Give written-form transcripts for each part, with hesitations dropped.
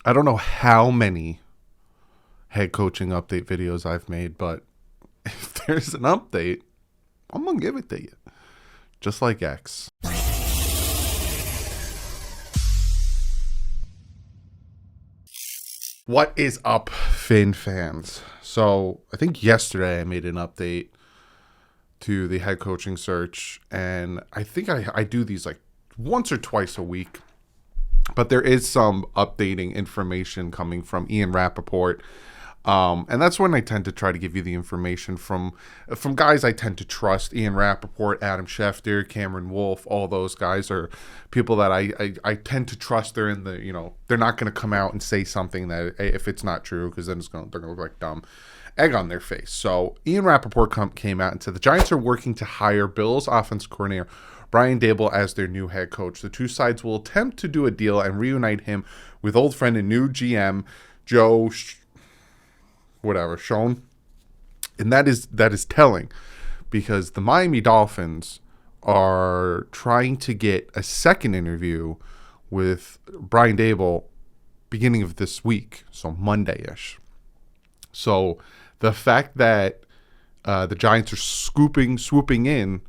I don't know how many head coaching update videos I've made, but if there's an update, I'm going to give it to you. Just like X. What is up, Finn fans? So I think yesterday I made an update to the head coaching search, and I think I do these like once or twice a week. But there is some updating information coming from Ian Rappaport. And that's when I tend to try to give you the information from guys I tend to trust. Ian Rappaport, Adam Schefter, Cameron Wolf, all those guys are people that I tend to trust. They're in the, they're not going to come out and say something that if it's not true, because then they're going to look like dumb egg on their face. So Ian Rappaport came out and said the Giants are working to hire Bills offensive coordinator Brian Daboll as their new head coach. The two sides will attempt to do a deal and reunite him with old friend and new GM Joe Schoen. And that is telling, because the Miami Dolphins are trying to get a second interview with Brian Daboll beginning of this week, so Monday-ish. So the fact that the Giants are swooping in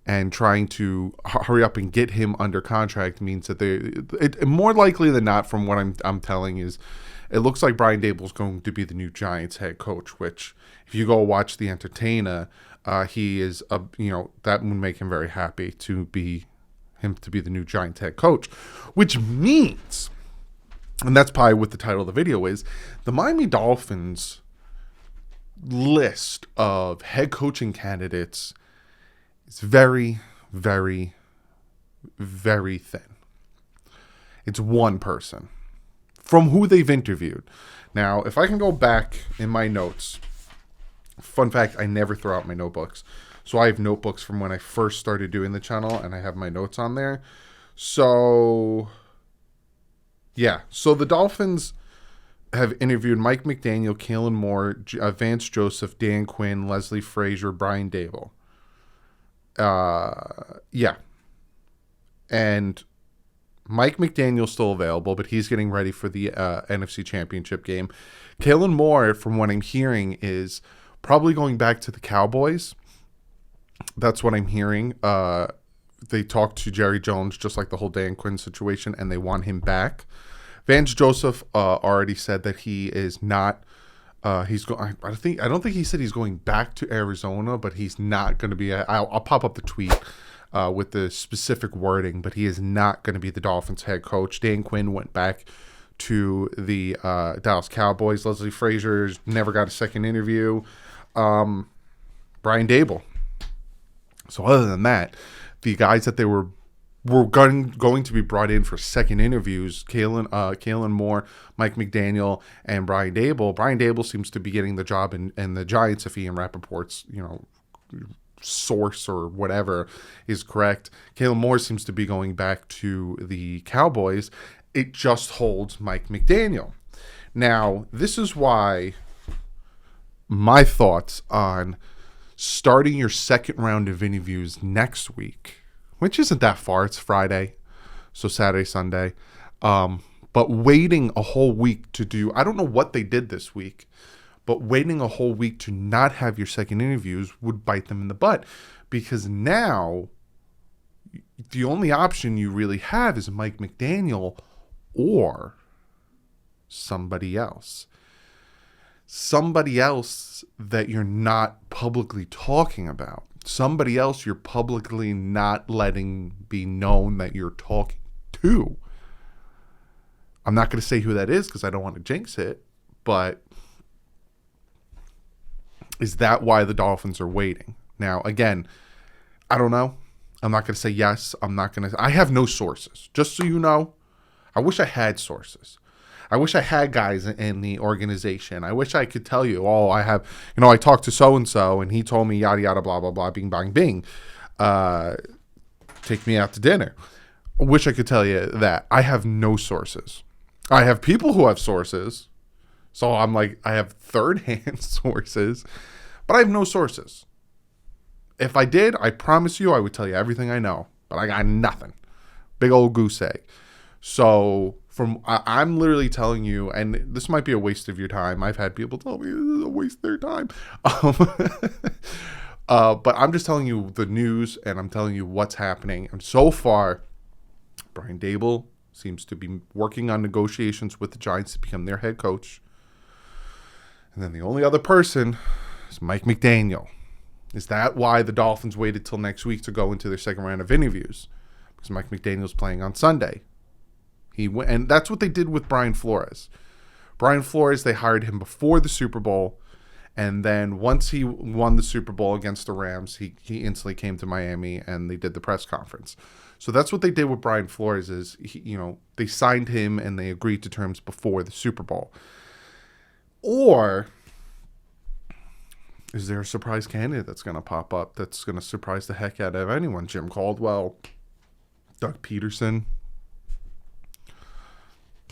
and trying to hurry up and get him under contract means that it more likely than not, from what I'm telling, is it looks like Brian Daboll is going to be the new Giants head coach. Which, if you go watch The Entertainer, he is that would make him very happy to be the new Giants head coach. Which means, and that's probably what the title of the video is, the Miami Dolphins list of head coaching candidates. It's very, very, very thin. It's one person from who they've interviewed. Now, if I can go back in my notes, fun fact, I never throw out my notebooks. So I have notebooks from when I first started doing the channel, and I have my notes on there. So, yeah. So the Dolphins have interviewed Mike McDaniel, Kalen Moore, Vance Joseph, Dan Quinn, Leslie Frazier, Brian Daboll. Yeah. And Mike McDaniel's still available, but he's getting ready for the NFC Championship game. Kalen Moore, from what I'm hearing, is probably going back to the Cowboys. That's what I'm hearing. They talked to Jerry Jones, just like the whole Dan Quinn situation, and they want him back. Vance Joseph already said that he is not. I don't think he said he's going back to Arizona, but he's not going to be. I'll pop up the tweet with the specific wording, but he is not going to be the Dolphins head coach. Dan Quinn went back to the Dallas Cowboys. Leslie Frazier never got a second interview. Brian Daboll. So other than that, the guys that they were going to be brought in for second interviews, Kalen Moore, Mike McDaniel, and Brian Daboll. Brian Daboll seems to be getting the job in the Giants if Ian Rappaport's, source or whatever is correct. Kalen Moore seems to be going back to the Cowboys. It just holds Mike McDaniel. Now, this is why my thoughts on starting your second round of interviews next week, which isn't that far. It's Friday, so Saturday, Sunday. But waiting a whole week to do, I don't know what they did this week, but waiting a whole week to not have your second interviews would bite them in the butt, because now the only option you really have is Mike McDaniel or somebody else. Somebody else that you're not publicly talking about. Somebody else you're publicly not letting be known that you're talking to. I'm not going to say who that is because I don't want to jinx it, but is that why the Dolphins are waiting? Now, again, I don't know. I'm not going to say yes. I have no sources. Just so you know, I wish I had sources. I wish I had guys in the organization. I wish I could tell you, I talked to so-and-so and he told me yada, yada, blah, blah, blah, bing, bang, bing. Take me out to dinner. I wish I could tell you that. I have no sources. I have people who have sources. So I'm like, I have third-hand sources, but I have no sources. If I did, I promise you I would tell you everything I know, but I got nothing. Big old goose egg. So I'm literally telling you, and this might be a waste of your time. I've had people tell me this is a waste of their time. But I'm just telling you the news, and I'm telling you what's happening. And so far, Brian Daboll seems to be working on negotiations with the Giants to become their head coach. And then the only other person is Mike McDaniel. Is that why the Dolphins waited till next week to go into their second round of interviews? Because Mike McDaniel's playing on Sunday. And that's what they did with Brian Flores. Brian Flores, they hired him before the Super Bowl, and then once he won the Super Bowl against the Rams, he instantly came to Miami and they did the press conference. So that's what they did with Brian Flores. Is they signed him and they agreed to terms before the Super Bowl. Or is there a surprise candidate that's going to pop up that's going to surprise the heck out of anyone? Jim Caldwell, Doug Peterson.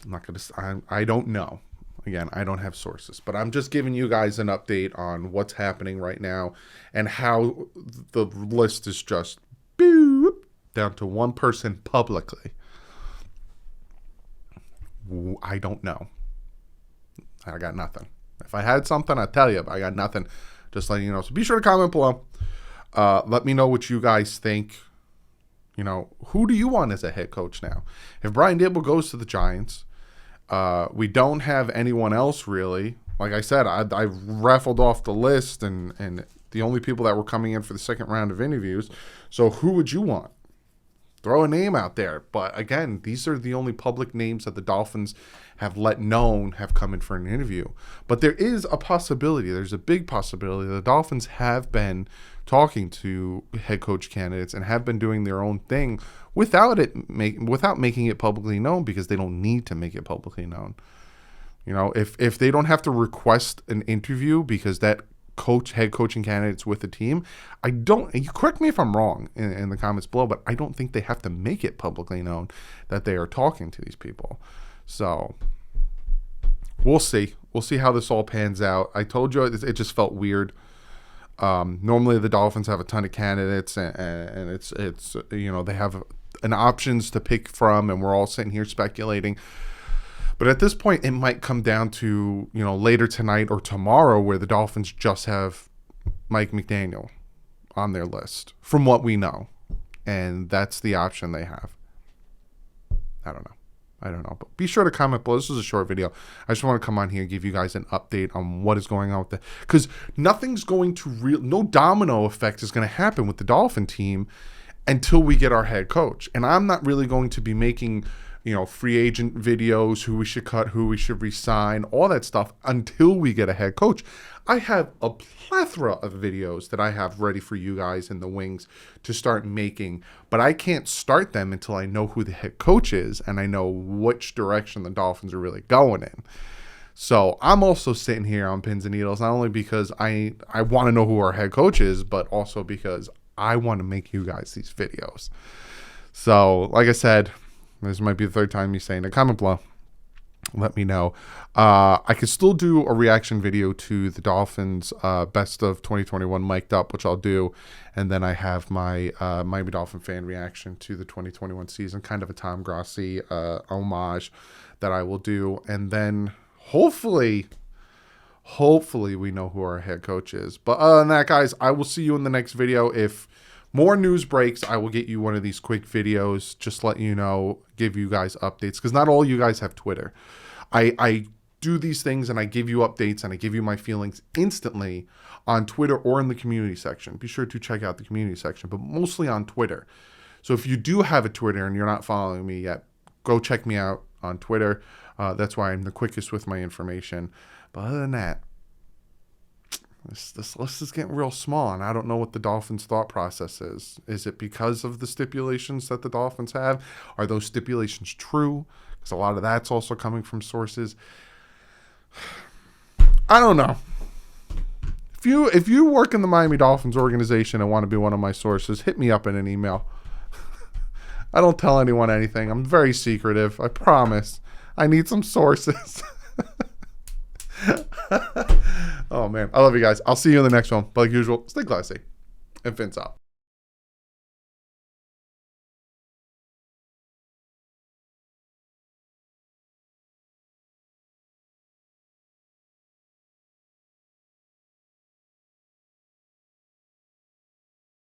I'm not going to. I don't know. Again, I don't have sources, but I'm just giving you guys an update on what's happening right now and how the list is just down to one person publicly. I don't know. I got nothing. If I had something, I'd tell you, but I got nothing. Just letting you know. So be sure to comment below. Let me know what you guys think. Who do you want as a head coach now? If Brian Daboll goes to the Giants, we don't have anyone else really. Like I said, I raffled off the list and the only people that were coming in for the second round of interviews. So who would you want? Throw a name out there. But again, these are the only public names that the Dolphins have let known have come in for an interview. But there is a possibility. There's a big possibility. The Dolphins have been talking to head coach candidates and have been doing their own thing without making it publicly known, because they don't need to make it publicly known. If they don't have to request an interview because that head coaching candidates with the team, you correct me if I'm wrong in the comments below, but I don't think they have to make it publicly known that they are talking to these people. So we'll see how this all pans out. I told you it just felt weird. Normally the Dolphins have a ton of candidates and it's they have an options to pick from, and we're all sitting here speculating. But at this point, it might come down to, later tonight or tomorrow, where the Dolphins just have Mike McDaniel on their list, from what we know. And that's the option they have. I don't know. But be sure to comment below. This is a short video. I just want to come on here and give you guys an update on what is going on with the... Because nothing's going to... no domino effect is going to happen with the Dolphin team until we get our head coach. And I'm not really going to be making... free agent videos, who we should cut, who we should resign, all that stuff until we get a head coach. I have a plethora of videos that I have ready for you guys in the wings to start making, but I can't start them until I know who the head coach is and I know which direction the Dolphins are really going in. So I'm also sitting here on pins and needles, not only because I want to know who our head coach is, but also because I want to make you guys these videos. So like I said, this might be the third time me saying it. Comment below. Let me know. I could still do a reaction video to the Dolphins best of 2021 mic'd up, which I'll do. And then I have my Miami Dolphin fan reaction to the 2021 season, kind of a Tom Grossi homage that I will do. And then hopefully we know who our head coach is. But other than that, guys, I will see you in the next video. If more news breaks, I will get you one of these quick videos, just let you know, give you guys updates, because not all you guys have Twitter. I do these things and I give you updates and I give you my feelings instantly on Twitter or in the community section. Be sure to check out the community section, but mostly on Twitter. So if you do have a Twitter and you're not following me yet, go check me out on Twitter. That's why I'm the quickest with my information. But other than that, this list is getting real small, and I don't know what the Dolphins' thought process is. Is it because of the stipulations that the Dolphins have? Are those stipulations true? Because a lot of that's also coming from sources. I don't know. If you work in the Miami Dolphins organization and want to be one of my sources, hit me up in an email. I don't tell anyone anything. I'm very secretive. I promise. I need some sources. Oh, man. I love you guys. I'll see you in the next one. But like usual, stay classy. And Vince out.